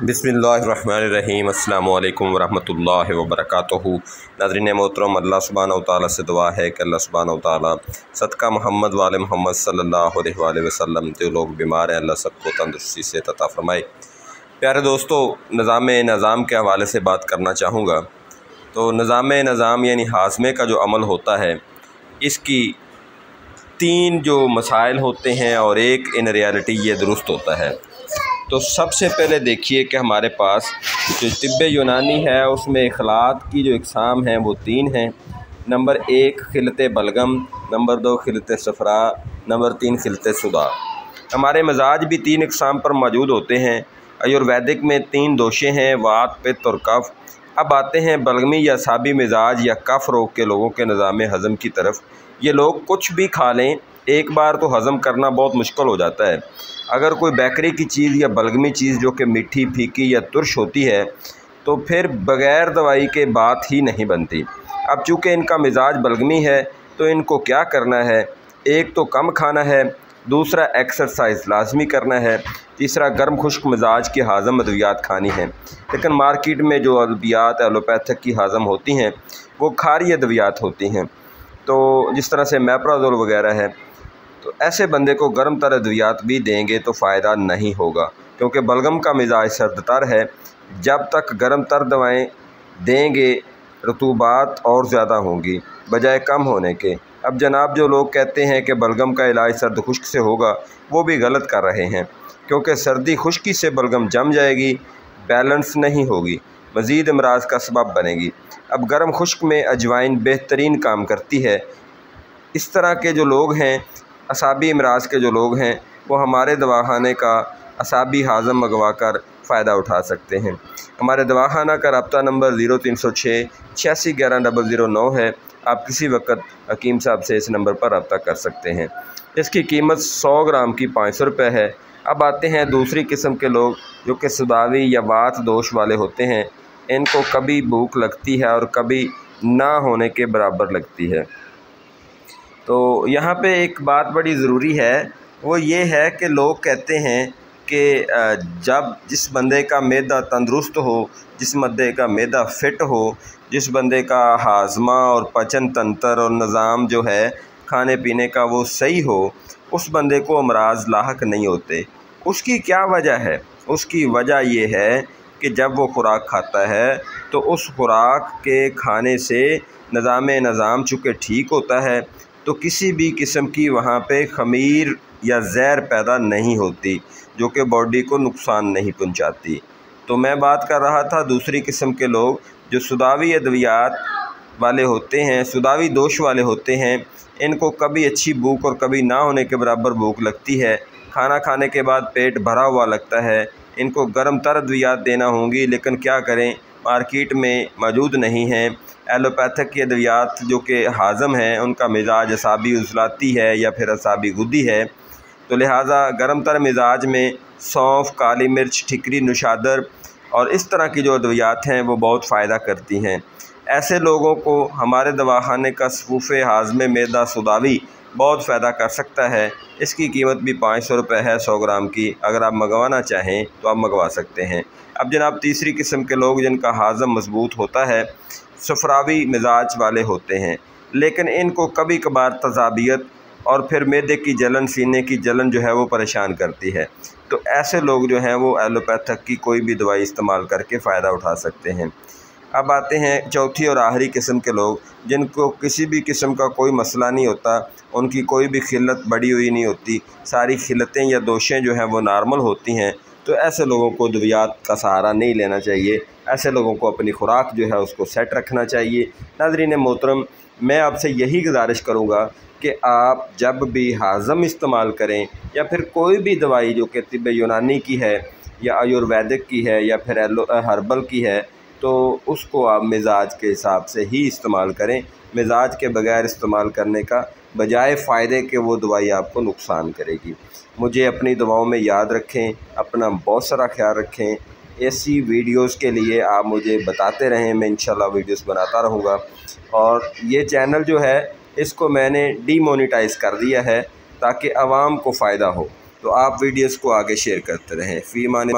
बिस्मिल्लाहिर्रहमानिर्रहीम अस्सलामु अलैकुम वरहमतुल्लाहि वबरकातुहू। नाज़रीन मोहतरम, अल्लाह सुब्हानहू व तआला से दुआ है कि अल्लाह सुब्हानहू व तआला सदका मोहम्मद वाले मोहम्मद सल्लल्लाहु अलैहि वसल्लम जो लोग बीमार हैं अल्लाह सबको तंदुरुस्ती से अता फ़रमाए। प्यारे दोस्तों, निज़ाम के हवाले से बात करना चाहूँगा। तो निज़ाम यानी हाज़मे का जो अमल होता है, इसकी तीन जो मसाइल होते हैं और एक इन रियलिटी ये दुरुस्त होता है। तो सबसे पहले देखिए कि हमारे पास जो तिब्बे यूनानी है उसमें इखलात की जो इकसाम हैं वो तीन हैं। नंबर 1 खिलत बलगम, नंबर 2 खिलत सफ़रा, नंबर 3 खिलत सुदा। हमारे मजाज भी तीन इकसाम पर मौजूद होते हैं। आयुर्वेदिक में 3 दोषे हैं, वात, पित्त और कफ। अब आते हैं बलगमी या साबी मिजाज या कफ रोग के लोगों के निज़ाम हज़म की तरफ। ये लोग कुछ भी खा लें, एक बार तो हज़म करना बहुत मुश्किल हो जाता है। अगर कोई बेकरी की चीज़ या बलगमी चीज़ जो कि मीठी, फीकी या तुर्श होती है तो फिर बग़ैर दवाई के बात ही नहीं बनती। अब चूँकि इनका मिजाज बलगमी है तो इनको क्या करना है, एक तो कम खाना है, दूसरा एक्सरसाइज लाजमी करना है, तीसरा गर्म खुश्क मिजाज की हाज़म अद्वियात खानी है। लेकिन मार्केट में जो अद्वियात एलोपैथिक की हाज़म होती हैं वो खारी अद्वियात होती हैं, तो जिस तरह से मैप्राजोल वगैरह है। तो ऐसे बंदे को गर्म तर अद्वियात भी देंगे तो फ़ायदा नहीं होगा, क्योंकि बलगम का मिजाज सर्दतर है। जब तक गर्म तर दवाएँ देंगे रतूबात और ज़्यादा होंगी बजाय कम होने के। अब जनाब जो लोग कहते हैं कि बलगम का इलाज सर्द खुश्क से होगा, वो भी गलत कर रहे हैं, क्योंकि सर्दी खुश्की से बलगम जम जाएगी, बैलेंस नहीं होगी, मज़ीद अमराज का सबब बनेगी। अब गर्म खुश्क में अजवाइन बेहतरीन काम करती है। इस तरह के जो लोग हैं, असाबी इमराज के जो लोग हैं, वो हमारे दवाखाने का असाबी हाज़म मंगवा कर फ़ायदा उठा सकते हैं। हमारे दवाखाना का रब्ता नंबर 0306 86 11 009 है। आप किसी वक्त हकीम साहब से इस नंबर पर रब्ता कर सकते हैं। इसकी कीमत 100 ग्राम की 500 रुपये है। अब आते हैं दूसरी किस्म के लोग जो कि सुदावी या वात दोष वाले होते हैं। इनको कभी भूख लगती है और कभी ना होने के बराबर लगती है। तो यहाँ पे एक बात बड़ी ज़रूरी है, वो ये है कि लोग कहते हैं कि जब जिस बंदे का मैदा तंदुरुस्त हो, जिस बंदे का मैदा फ़िट हो, जिस बंदे का हाज़मा और पचन तंत्र और निज़ाम जो है खाने पीने का वो सही हो, उस बंदे को अमराज लाहक नहीं होते। उसकी क्या वजह है? उसकी वजह ये है कि जब वो खुराक खाता है तो उस खुराक के खाने से निज़ाम चूँकि ठीक होता है तो किसी भी किस्म की वहाँ पे ख़मीर या ज़हर पैदा नहीं होती जो कि बॉडी को नुकसान नहीं पहुँचाती। तो मैं बात कर रहा था दूसरी किस्म के लोग जो सुदावी अद्वियात वाले होते हैं, सुदावी दोष वाले होते हैं। इनको कभी अच्छी भूख और कभी ना होने के बराबर भूख लगती है। खाना खाने के बाद पेट भरा हुआ लगता है। इनको गर्म तर अद्वियात देना होंगी, लेकिन क्या करें, मार्केट में मौजूद नहीं हैं। एलोपैथिक की अद्वियात जो कि हाज़म हैं उनका मिजाज असाबी उज़लाती है या फिर असाबी गुद्दी है, तो लिहाजा गर्म तर मिजाज में सौंफ, काली मिर्च, ठिकरी, नुशादर और इस तरह की जो अद्वियात हैं वो बहुत फ़ायदा करती हैं। ऐसे लोगों को हमारे दवाखाने का सफ़ूफ़े हाज़मे मैदा सुदावी बहुत फ़ायदा कर सकता है। इसकी कीमत भी 500 रुपये है 100 ग्राम की। अगर आप मंगवाना चाहें तो आप मंगवा सकते हैं। अब जनाब तीसरी किस्म के लोग जिनका हाज़म मज़बूत होता है, सफ़रावी मिजाज वाले होते हैं, लेकिन इनको कभी कभार तज़ाबियत और फिर मैदे की जलन, सीने की जलन जो है वो परेशान करती है। तो ऐसे लोग जो हैं वो एलोपैथिक की कोई भी दवाई इस्तेमाल करके फ़ायदा उठा सकते हैं। अब आते हैं चौथी और आखिरी किस्म के लोग जिनको किसी भी किस्म का कोई मसला नहीं होता, उनकी कोई भी खिल्लत बढ़ी हुई नहीं होती, सारी खिल्लतें या दोषें जो हैं वो नॉर्मल होती हैं। तो ऐसे लोगों को अद्वियात का सहारा नहीं लेना चाहिए। ऐसे लोगों को अपनी खुराक जो है उसको सेट रखना चाहिए। नाज़रीन मोहतरम, मैं आपसे यही गुजारिश करूँगा कि आप जब भी हाज़म इस्तेमाल करें या फिर कोई भी दवाई जो कि तिब्बे यूनानी की है या आयुर्वेदिक की है या फिर हर्बल की है, तो उसको आप मिजाज के हिसाब से ही इस्तेमाल करें। मिजाज के बगैर इस्तेमाल करने का बजाय फ़ायदे के वो दवाई आपको नुकसान करेगी। मुझे अपनी दवाओं में याद रखें, अपना बहुत सारा ख्याल रखें। ऐसी वीडियोस के लिए आप मुझे बताते रहें, मैं इंशाल्लाह वीडियोस बनाता रहूँगा। और ये चैनल जो है इसको मैंने डीमोनेटाइज़ कर दिया है ताकि आवाम को फ़ायदा हो। तो आप वीडियोस को आगे शेयर करते रहें। फ़ी माने